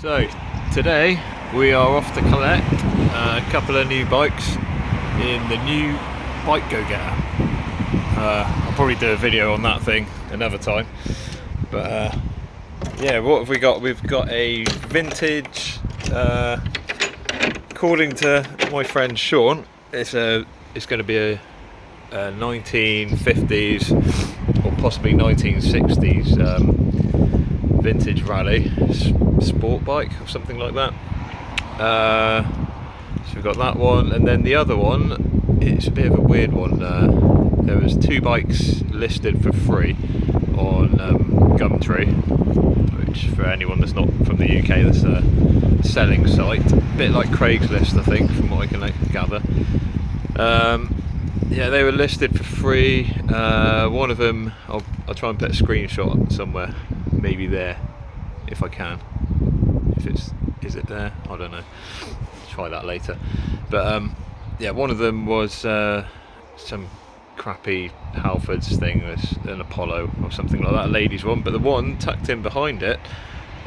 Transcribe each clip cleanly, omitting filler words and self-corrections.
So today we are off to collect a couple of new bikes in the new Bike Go Getter. I'll probably do a video on that thing another time, but yeah, what have we got? We've got a vintage, according to my friend Sean, it's going to be a 1950s or possibly 1960s vintage rally sport bike or something like that. So we've got that one, and then the other one, it's a bit of a weird one. There was two bikes listed for free on Gumtree, which for anyone that's not from the UK, that's a selling site, a bit like Craigslist I think, from what I can gather. Yeah, they were listed for free. One of them, I'll try and put a screenshot somewhere, maybe there, if I can. Is it there? I don't know. Try that later. But yeah, one of them was some crappy Halfords thing, an Apollo or something like that, a ladies one. But the one tucked in behind it,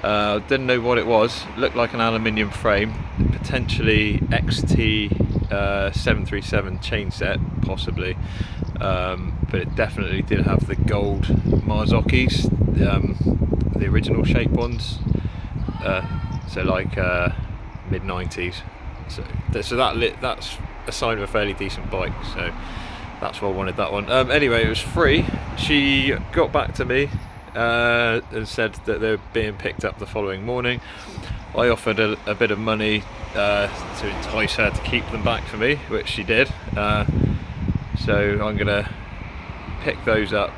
didn't know what it was. Looked like an aluminium frame, potentially XT 737 chain set, possibly, but it definitely did have the gold Marzocchis, the original shape ones, so like mid-90s. So that's a sign of a fairly decent bike. So that's why I wanted that one. Anyway, it was free. She got back to me and said that they were being picked up the following morning. I offered a bit of money to entice her to keep them back for me, which she did. So I'm gonna pick those up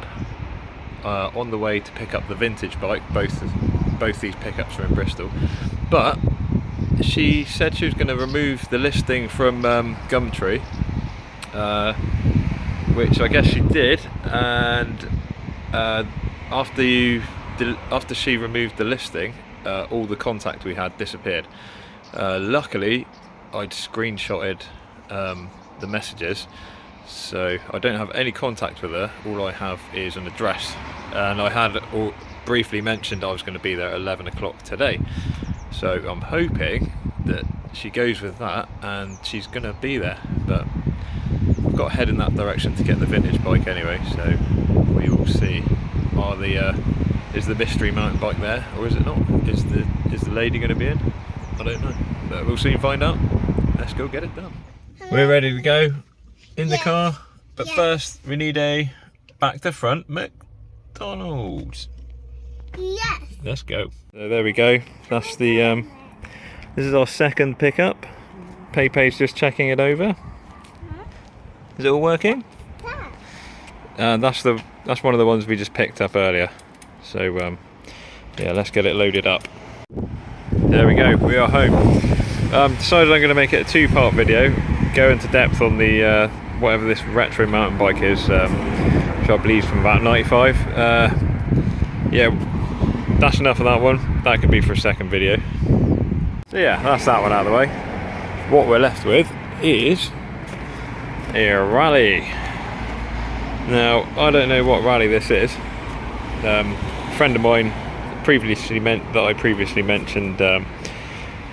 on the way to pick up the vintage bike. Both these pickups are in Bristol, but she said she was going to remove the listing from Gumtree, which I guess she did, and after she removed the listing, all the contact we had disappeared. Luckily, I'd screenshotted the messages, so I don't have any contact with her. All I have is an address, and I had briefly mentioned I was going to be there at 11 o'clock today, so I'm hoping that she goes with that and she's going to be there. But I've got to head in that direction to get the vintage bike anyway, so we will see. Is the mystery mountain bike there, or is it not? Is the lady going to be in? I don't know, but we'll soon find out. Let's go get it done. We're ready to go in the car, but first we need a back to front McDonald's. Yes. Let's go. So there we go. That's the this is our second pickup. Pepe's just checking it over. Is it all working? Yeah. That's one of the ones we just picked up earlier. So yeah, let's get it loaded up. There we go. We are home. Decided I'm going to make it a two-part video. Go into depth on the whatever this retro mountain bike is, which I believe is from about 95. Yeah. That's enough of that one. That could be for a second video. So yeah, that's that one out of the way. What we're left with is a rally. Now, I don't know what rally this is. A friend of mine I previously mentioned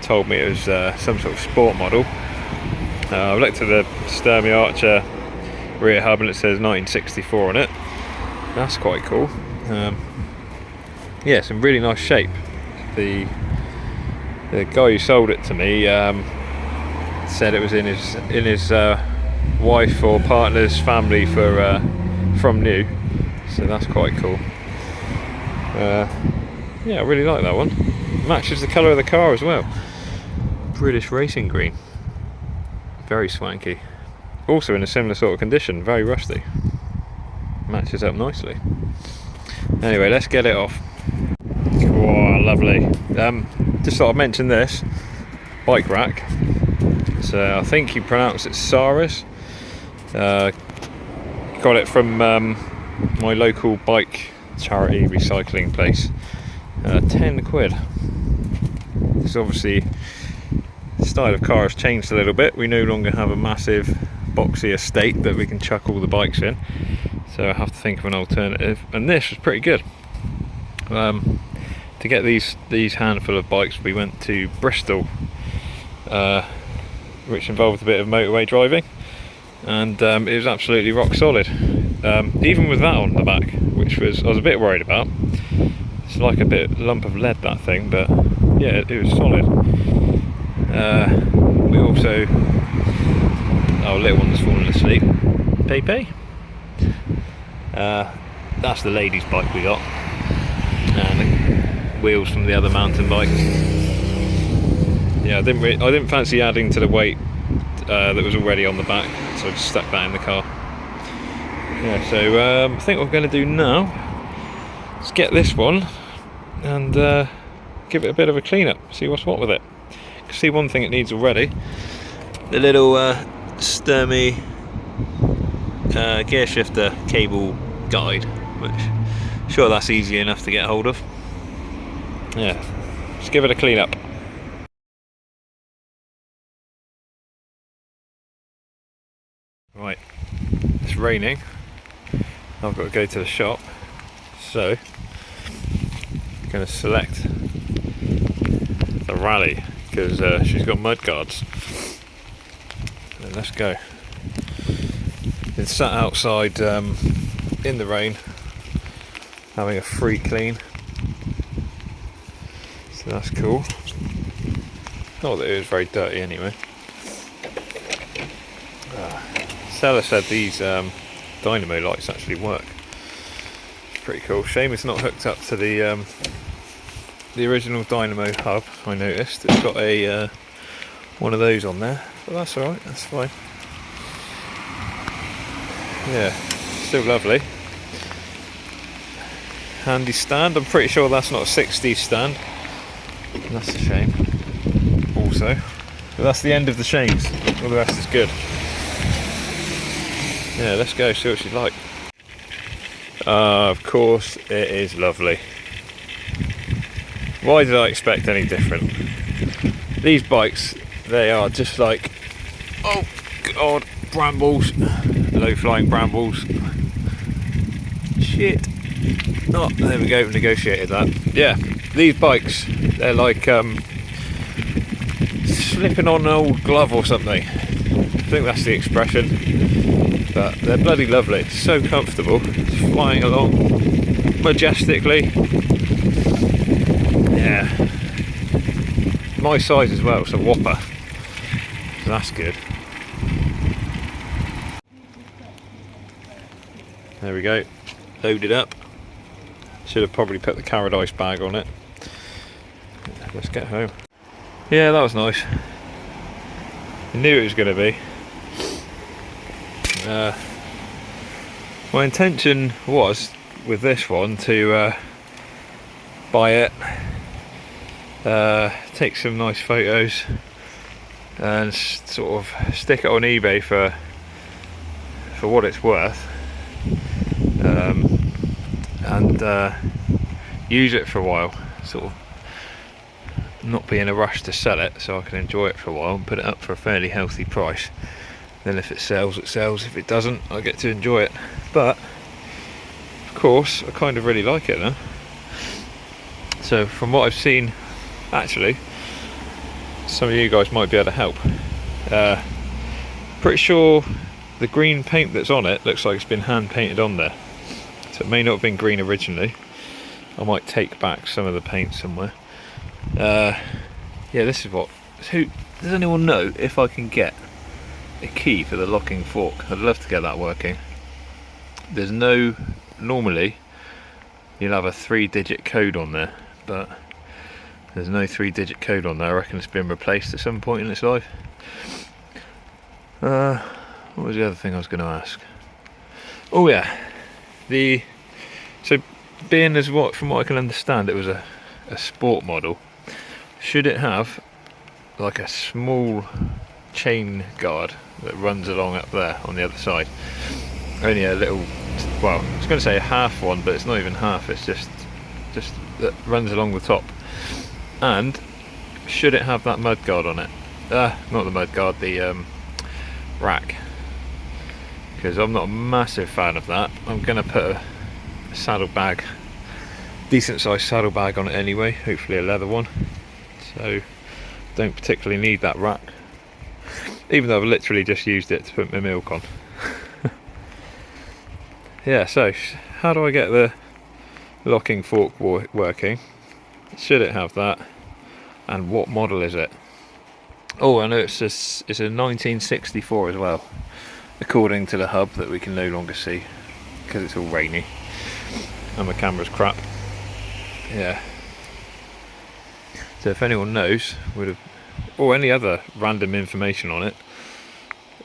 told me it was some sort of sport model. I've looked at the Sturmey Archer rear hub and it says 1964 on it. That's quite cool. Yeah, it's in really nice shape. The guy who sold it to me said it was in his wife or partner's family from new, so that's quite cool. Yeah, I really like that one. Matches the colour of the car as well. British racing green. Very swanky. Also in a similar sort of condition, very rusty. Matches up nicely. Anyway, let's get it off. Oh, lovely. Just thought I'd mention this bike rack. So I think you pronounce it Saris. Got it from my local bike charity recycling place. 10 quid. It's obviously the style of car has changed a little bit. We no longer have a massive boxy estate that we can chuck all the bikes in, so I have to think of an alternative, and this was pretty good. to get these handful of bikes, we went to Bristol, which involved a bit of motorway driving, and it was absolutely rock solid. Even with that on the back, which I was a bit worried about. It's like a lump of lead, that thing, but yeah, it was solid. We also, our little one's fallen asleep. Pepe. That's the ladies' bike we got, and the wheels from the other mountain bike. Yeah, I didn't fancy adding to the weight that was already on the back, so I just stuck that in the car. Yeah, so I think what we're going to do now is get this one and give it a bit of a clean up, see what's what with it. You can see one thing it needs already, the little Sturmey gear shifter cable guide, which I'm sure that's easy enough to get hold of. Yeah, just give it a clean up. Right, it's raining. I've got to go to the shop, so I'm going to select the Rally because she's got mud guards. So let's go. Been sat outside in the rain, having a free clean, so that's cool. Not that it was very dirty anyway. Stella said these dynamo lights actually work. It's pretty cool. Shame it's not hooked up to the original dynamo hub. I noticed it's got a one of those on there, but that's alright, that's fine. Yeah, still lovely. Handy stand. I'm pretty sure that's not a 60s stand. That's a shame. Also, but that's the end of the shames. All the rest is good. Yeah, let's go see what she's like. Of course it is lovely. Why did I expect any different? These bikes, they are just like, oh god, brambles, low flying brambles. Shit. Oh, there we go, negotiated that. Yeah, these bikes, they're like slipping on an old glove or something. I think that's the expression. But they're bloody lovely, so comfortable, just flying along majestically. Yeah, my size as well, it's a whopper, so that's good. There we go, loaded up. Should have probably put the Paradise bag on it. Let's get home. Yeah, that was nice. I knew it was going to be. My intention was with this one to buy it, take some nice photos and sort of stick it on eBay for what it's worth, and use it for a while, sort of not be in a rush to sell it, so I can enjoy it for a while and put it up for a fairly healthy price. Then if it sells, it sells. If it doesn't, I get to enjoy it. But of course, I kind of really like it now. So from what I've seen, actually, some of you guys might be able to help. Pretty sure the green paint that's on it looks like it's been hand painted on there. So it may not have been green originally. I might take back some of the paint somewhere. Yeah, this is what. Does anyone know if I can get a key for the locking fork? I'd love to get that working. There's no, normally you'll have a 3-digit code on there, but there's no 3-digit code on there. I reckon it's been replaced at some point in its life. What was the other thing I was going to ask? Oh yeah, so being as what, from what I can understand, it was a sport model. Should it have like a small chain guard that runs along up there on the other side? Only a little, well, I was going to say a half one, but it's not even half, it's just that runs along the top. And should it have that mud guard on it? Not the mud guard, the rack, because I'm not a massive fan of that. I'm going to put a saddlebag decent sized saddlebag on it anyway, hopefully a leather one, so don't particularly need that rack, even though I've literally just used it to put my milk on. Yeah, so how do I get the locking fork working? Should it have that? And what model is it? Oh, I know it's a 1964 as well, according to the hub that we can no longer see because it's all rainy and my camera's crap. Yeah. So if anyone knows, or any other random information on it,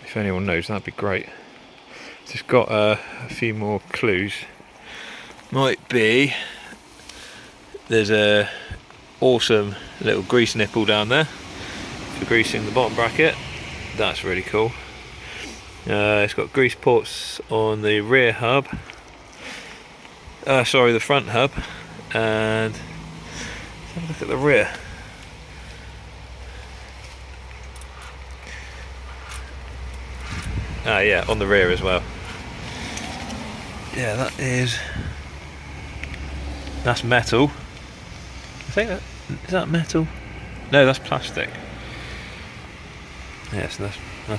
if anyone knows, that'd be great. Just got a few more clues. Might be there's a awesome little grease nipple down there for greasing the bottom bracket. That's really cool. It's got grease ports on the rear hub. Sorry, the front hub. And let's have a look at the rear. Yeah, on the rear as well. Yeah, that's metal. I think is that metal? No, that's plastic. Yes, that's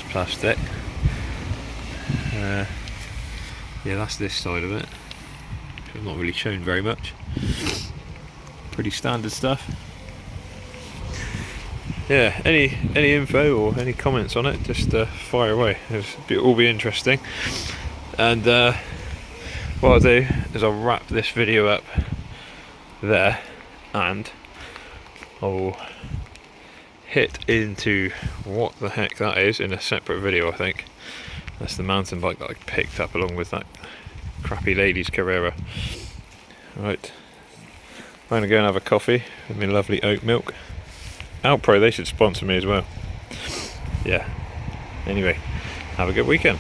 plastic. Yeah, that's this side of it. I've not really shown very much. Pretty standard stuff. Yeah, any info or any comments on it, just fire away. It'll all be interesting. And what I'll do is I'll wrap this video up there, and I'll hit into what the heck that is in a separate video. I think that's the mountain bike that I picked up along with that crappy ladies Carrera. Right, I'm gonna go and have a coffee with my lovely oat milk. Alpro, they should sponsor me as well. Yeah, anyway, have a good weekend.